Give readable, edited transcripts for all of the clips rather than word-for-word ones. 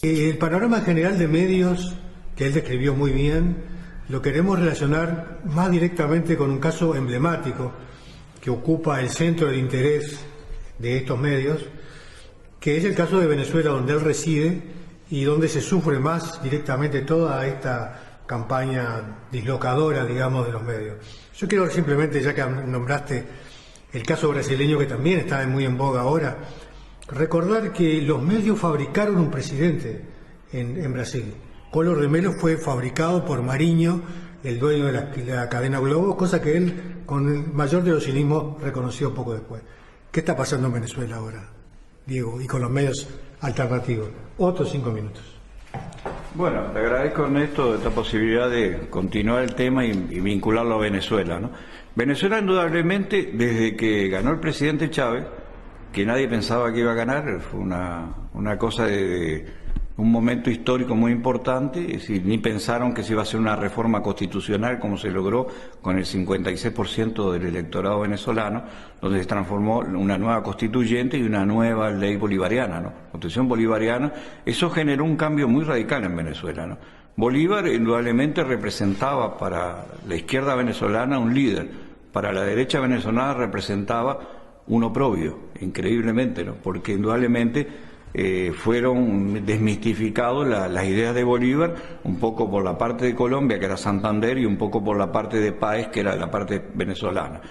El panorama general de medios, que él describió muy bien, lo queremos relacionar más directamente con un caso emblemático que ocupa el centro del interés de estos medios, que es el caso de Venezuela, donde él reside y donde se sufre más directamente toda esta campaña dislocadora, digamos, de los medios. Yo quiero simplemente, ya que nombraste el caso brasileño, que también está muy en boga ahora, recordar que los medios fabricaron un presidente en Brasil. Collor de Mello fue fabricado por Mariño, el dueño de la cadena Globo, cosa que él, con el mayor de los cinismos, reconoció poco después. ¿Qué está pasando en Venezuela ahora, Diego, y con los medios alternativos? Otros 5 minutos. Bueno, le agradezco, Ernesto, esta posibilidad de continuar el tema y vincularlo a Venezuela, ¿no? Venezuela, indudablemente, desde que ganó el presidente Chávez, que nadie pensaba que iba a ganar, fue una cosa de un momento histórico muy importante, es decir, ni pensaron que se iba a hacer una reforma constitucional como se logró con el 56% del electorado venezolano, donde se transformó una nueva constituyente y una nueva ley bolivariana, ¿no? Constitución bolivariana. Eso generó un cambio muy radical en Venezuela, ¿no? Bolívar indudablemente representaba para la izquierda venezolana un líder, para la derecha venezolana representaba un oprobio, increíblemente, ¿no? Porque indudablemente fueron desmistificados las ideas de Bolívar, un poco por la parte de Colombia, que era Santander, y un poco por la parte de Páez, que era la parte venezolana.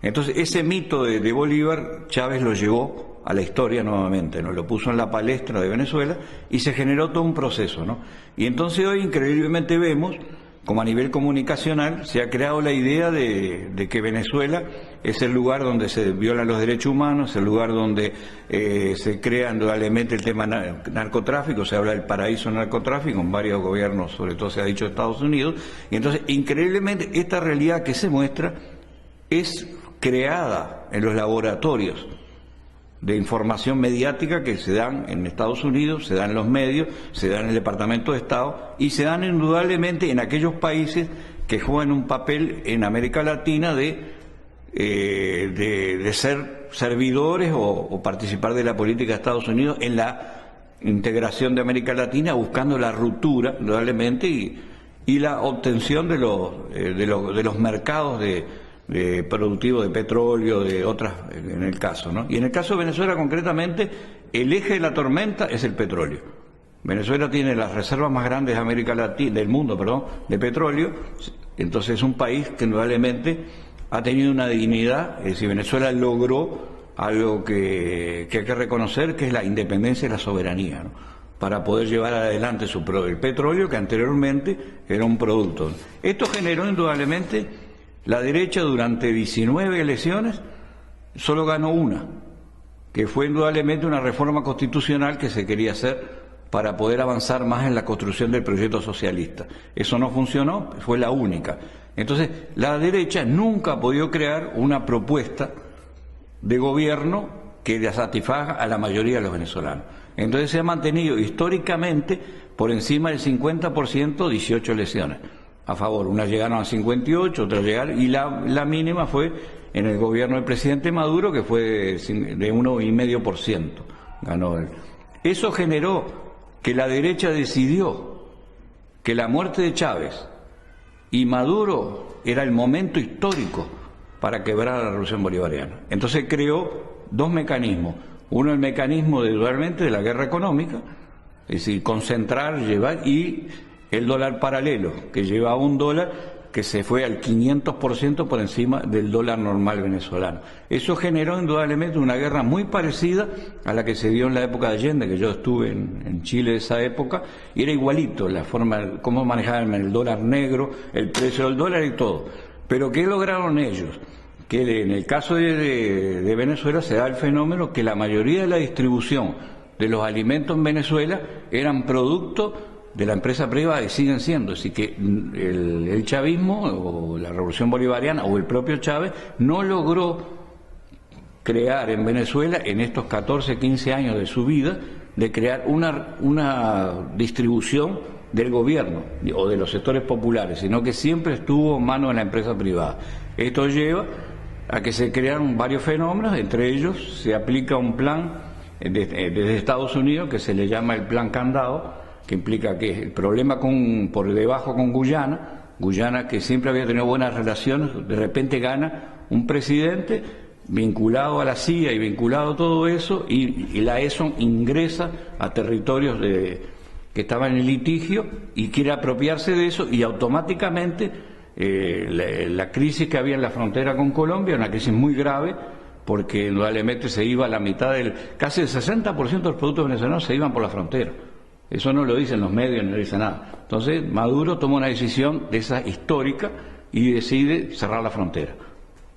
Entonces, ese mito de Bolívar, Chávez lo llevó a la historia nuevamente, ¿no? Lo puso en la palestra de Venezuela y se generó todo un proceso, ¿no? Y entonces hoy, increíblemente, vemos como a nivel comunicacional se ha creado la idea de que Venezuela es el lugar donde se violan los derechos humanos, el lugar donde se crea indudablemente el tema narcotráfico, se habla del paraíso narcotráfico en varios gobiernos, sobre todo se ha dicho Estados Unidos, y entonces increíblemente esta realidad que se muestra es creada en los laboratorios de información mediática que se dan en Estados Unidos, se dan en los medios, se dan en el Departamento de Estado y se dan indudablemente en aquellos países que juegan un papel en América Latina de ser servidores o participar de la política de Estados Unidos en la integración de América Latina, buscando la ruptura indudablemente y la obtención de los mercados productivo de petróleo, de otras, en el caso, ¿no? Y en el caso de Venezuela, concretamente, el eje de la tormenta es el petróleo. Venezuela tiene las reservas más grandes de América Latina, del mundo, perdón, de petróleo, entonces es un país que indudablemente ha tenido una dignidad, es decir, Venezuela logró algo que hay que reconocer, que es la independencia y la soberanía, ¿no? Para poder llevar adelante el petróleo, que anteriormente era un producto. Esto generó indudablemente. La derecha durante 19 elecciones solo ganó una, que fue indudablemente una reforma constitucional que se quería hacer para poder avanzar más en la construcción del proyecto socialista. Eso no funcionó, fue la única. Entonces, la derecha nunca ha podido crear una propuesta de gobierno que satisfaga a la mayoría de los venezolanos. Entonces se ha mantenido históricamente por encima del 50% 18 elecciones a favor. Unas llegaron a 58, otras llegaron, y la mínima fue en el gobierno del presidente Maduro, que fue de 1,5%, ganó él. Eso generó que la derecha decidió que la muerte de Chávez y Maduro era el momento histórico para quebrar la revolución bolivariana. Entonces creó dos mecanismos. Uno, el mecanismo de la guerra económica, es decir, concentrar, llevar, y el dólar paralelo, que lleva a un dólar que se fue al 500% por encima del dólar normal venezolano. Eso generó indudablemente una guerra muy parecida a la que se dio en la época de Allende, que yo estuve en Chile de esa época, y era igualito la forma, cómo manejaban el dólar negro, el precio del dólar y todo. Pero ¿qué lograron ellos? Que en el caso de Venezuela se da el fenómeno que la mayoría de la distribución de los alimentos en Venezuela eran producto de la empresa privada y siguen siendo, así que el chavismo o la revolución bolivariana o el propio Chávez no logró crear en Venezuela en estos 14, 15 años de su vida, de crear una distribución del gobierno o de los sectores populares, sino que siempre estuvo en manos de la empresa privada. Esto lleva a que se crearon varios fenómenos, entre ellos se aplica un plan desde Estados Unidos, que se le llama el Plan Candado, que implica que el problema por debajo con Guyana, que siempre había tenido buenas relaciones, de repente gana un presidente vinculado a la CIA y vinculado a todo eso, y la ESO ingresa a territorios que estaban en litigio y quiere apropiarse de eso, y automáticamente la crisis que había en la frontera con Colombia, una crisis muy grave, porque indudablemente se iba a la mitad casi el 60% de los productos venezolanos se iban por la frontera. Eso no lo dicen los medios, no dice nada. Entonces Maduro toma una decisión de esa histórica y decide cerrar la frontera.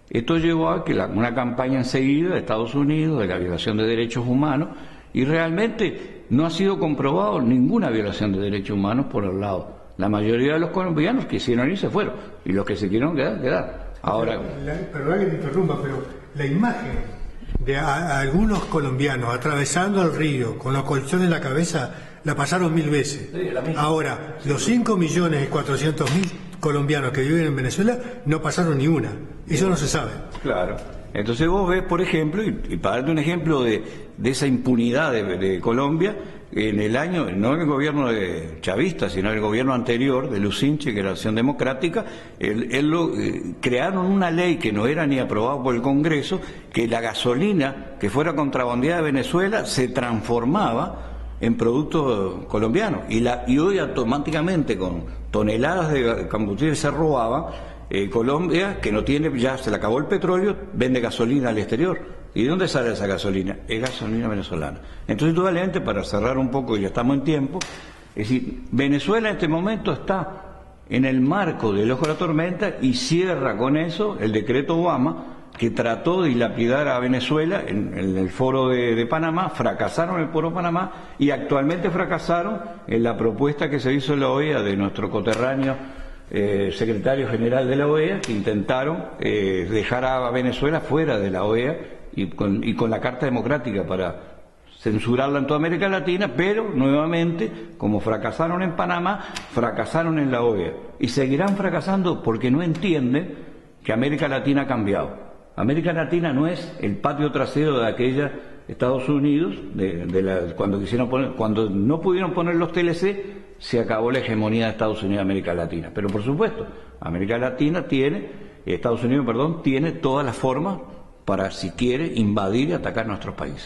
Esto llevó a que una campaña enseguida de Estados Unidos de la violación de derechos humanos, y realmente no ha sido comprobado ninguna violación de derechos humanos por el lado. La mayoría de los colombianos quisieron ir, se fueron, y los que se quisieron quedar. Ahora, perdón que te interrumpa, pero la imagen de algunos colombianos atravesando el río con los colchones en la cabeza la pasaron 1000 veces. Sí, ahora, los 5.400.000 colombianos que viven en Venezuela no pasaron ni una. Eso no se sabe. Claro. Entonces vos ves, por ejemplo, y para darte un ejemplo de esa impunidad de Colombia, en el año, no en el gobierno de chavista, sino en el gobierno anterior, de Lucinche, que era Acción Democrática, crearon una ley que no era ni aprobada por el Congreso, que la gasolina que fuera contrabandeada de Venezuela se transformaba en productos colombianos, y hoy automáticamente con toneladas de combustible se robaba. Colombia, que no tiene, ya se le acabó el petróleo, vende gasolina al exterior. ¿Y de dónde sale esa gasolina? Es gasolina venezolana. Entonces, indudablemente, para cerrar un poco, y ya estamos en tiempo, es decir, Venezuela en este momento está en el marco del ojo de la tormenta, y cierra con eso el decreto Obama, que trató de dilapidar a Venezuela en el foro de Panamá. Fracasaron en el foro de Panamá, y actualmente fracasaron en la propuesta que se hizo en la OEA de nuestro coterráneo secretario general de la OEA, que intentaron dejar a Venezuela fuera de la OEA y con la Carta Democrática para censurarla en toda América Latina, pero nuevamente, como fracasaron en Panamá, fracasaron en la OEA, y seguirán fracasando porque no entienden que América Latina ha cambiado. América Latina no es el patio trasero de aquella Estados Unidos, cuando no pudieron poner los TLC, se acabó la hegemonía de Estados Unidos de América Latina. Pero por supuesto, Estados Unidos tiene todas las formas para, si quiere, invadir y atacar nuestros países.